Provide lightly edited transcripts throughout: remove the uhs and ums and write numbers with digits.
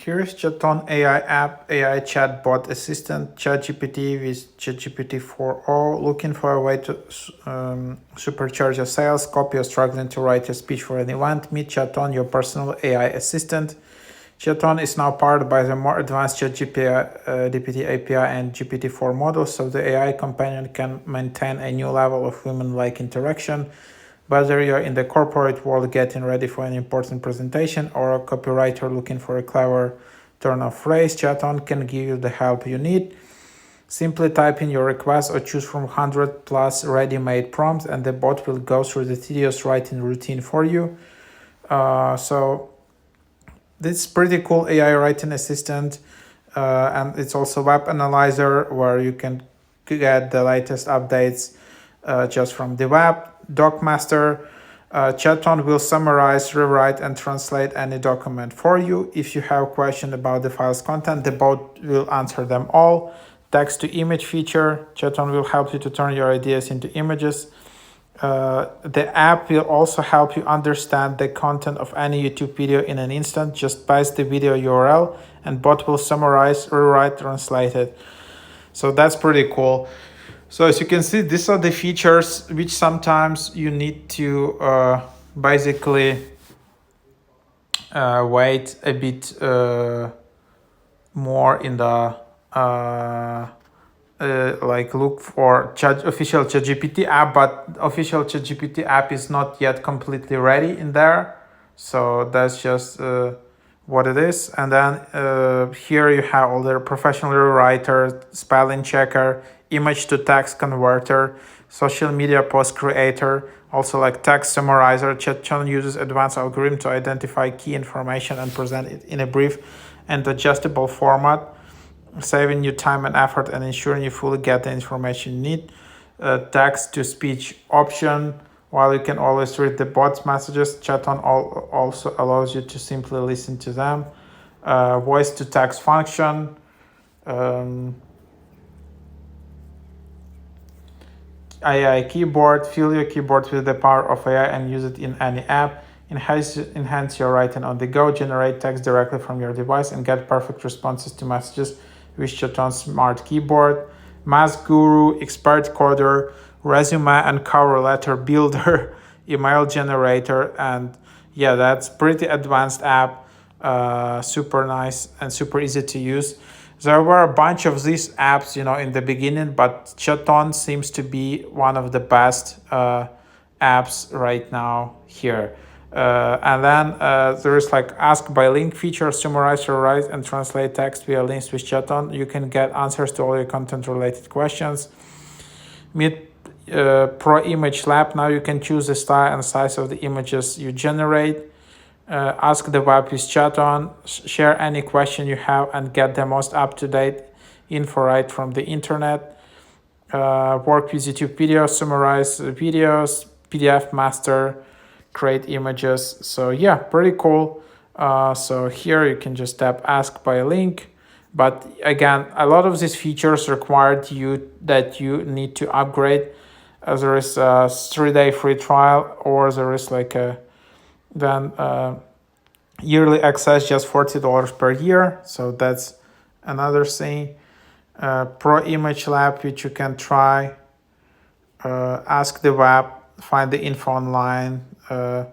Here's ChatON AI app, AI chatbot assistant, ChatGPT with ChatGPT 4.0. Looking for a way to supercharge your sales, copy, or struggling to write a speech for an event? Meet ChatON, your personal AI assistant. ChatON is now powered by the more advanced ChatGPT API and GPT-4 models, so the AI companion can maintain a new level of human-like interaction. Whether you're in the corporate world getting ready for an important presentation or a copywriter looking for a clever turn of phrase, ChatON can give you the help you need. Simply type in your request or choose from 100 plus ready-made prompts, and the bot will go through the tedious writing routine for you. So this is pretty cool AI writing assistant, and it's also web analyzer where you can get the latest updates just from the web. Docmaster, ChatON will summarize, rewrite, and translate any document for you. If you have questions about the file's content, the bot will answer them all. Text to image feature, ChatON will help you to turn your ideas into images. The app will also help you understand the content of any YouTube video in an instant. Just paste the video URL and bot will summarize, rewrite, translate it. So that's pretty cool. So as you can see, these are the features which sometimes you need to basically wait a bit more in the like look for official ChatGPT app, but official ChatGPT app is not yet completely ready in there. So that's just what it is. And then here you have all the professional rewriter, spelling checker, image to text converter, social media post creator, also like text summarizer. ChatON uses advanced algorithm to identify key information and present it in a brief and adjustable format, saving you time and effort and ensuring you fully get the information you need. Text to speech option. While you can always read the bot's messages, ChatON also allows you to simply listen to them. Voice to text function. AI keyboard. Fill your keyboard with the power of AI and use it in any app. Enhance your writing on the go. Generate text directly from your device and get perfect responses to messages with ChatON Smart Keyboard. Mask Guru, Expert Coder, Resume and Cover Letter Builder, Email Generator, and yeah, that's pretty advanced app, super nice and super easy to use. There were a bunch of these apps, in the beginning, but ChatON seems to be one of the best apps right now here. And then there is like ask by link feature, summarize, rewrite, and translate text via links with ChatON. You can get answers to all your content related questions. Meet Pro Image Lab. Now you can choose the style and size of the images you generate. Ask the web with ChatON. Share any question you have and get the most up-to-date info right from the internet. Work with YouTube videos, summarize videos, PDF master, create images. So yeah, pretty cool. So here you can just tap ask by link. But again, a lot of these features required that you need to upgrade. There is a 3-day free trial, or there is like a yearly access, just $40 per year. So that's another thing. Pro Image Lab, which you can try. Ask the web, find the info online. And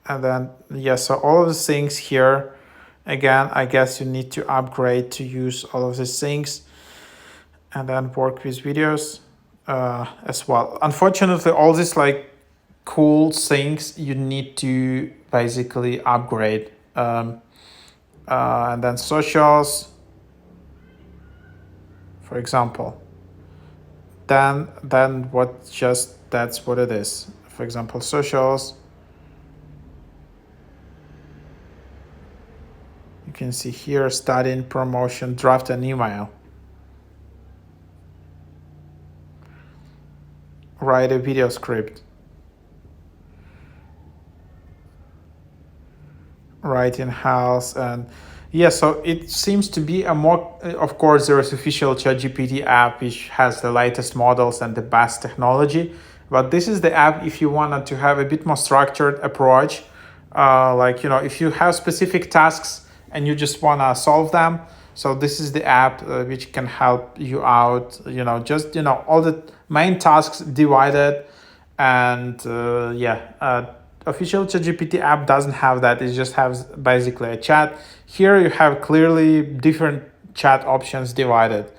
then, so all of the things here, again, I guess you need to upgrade to use all of these things. And then work with videos as well. Unfortunately, all these like cool things you need to basically upgrade. And then socials, for example. Then that's what it is. For example, socials. You can see here, studying, promotion, draft an email. Write a video script. Write in-house. And so it seems to be a more, of course, there is official ChatGPT app, which has the latest models and the best technology. But this is the app if you wanted to have a bit more structured approach. If you have specific tasks and you just want to solve them. So this is the app which can help you out, just all the main tasks divided. And official ChatGPT app doesn't have that. It just has basically a chat. Here you have clearly different chat options divided.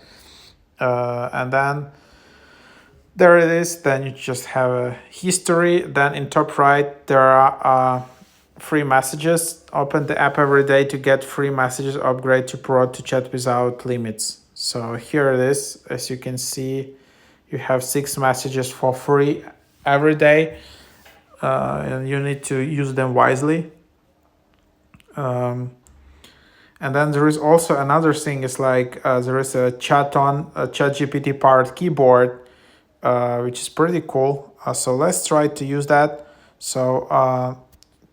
And then there it is. Then you just have a history. Then in top right, there are free messages. Open the app every day to get free messages. Upgrade to Pro to chat without limits. So here it is. As you can see, you have 6 messages for free every day. And you need to use them wisely. And then there is also another thing. Is like there is a ChatGPT powered keyboard, which is pretty cool. So let's try to use that. So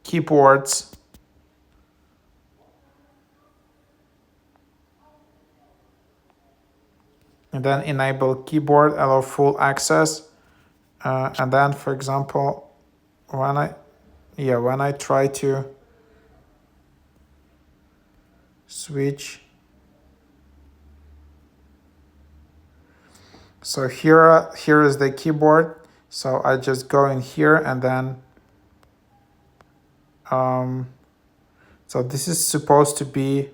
keyboards, and then enable keyboard, allow full access. And then, for example, when I try to switch, so here is the keyboard. So I just go in here, and then so this is supposed to be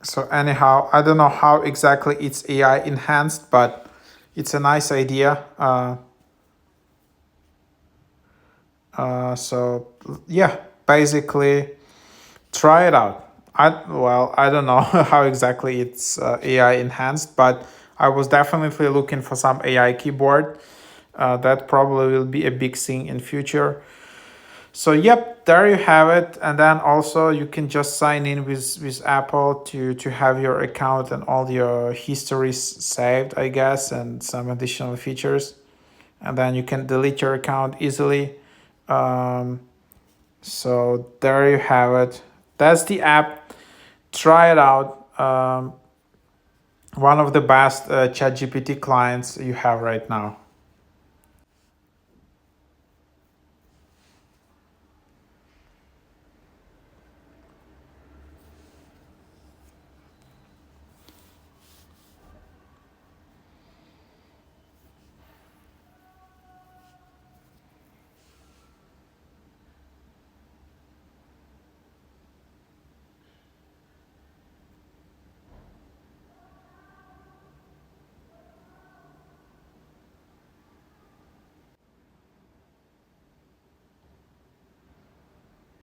so anyhow, I don't know how exactly it's AI enhanced, but it's a nice idea. So yeah, basically try it out. I don't know how exactly it's AI enhanced, but I was definitely looking for some AI keyboard. That probably will be a big thing in future. So yep, there you have it. And then also you can just sign in with Apple to have your account and all your histories saved, I guess, and some additional features. And then you can delete your account easily. So there you have it. That's the app. Try it out. One of the best ChatGPT clients you have right now.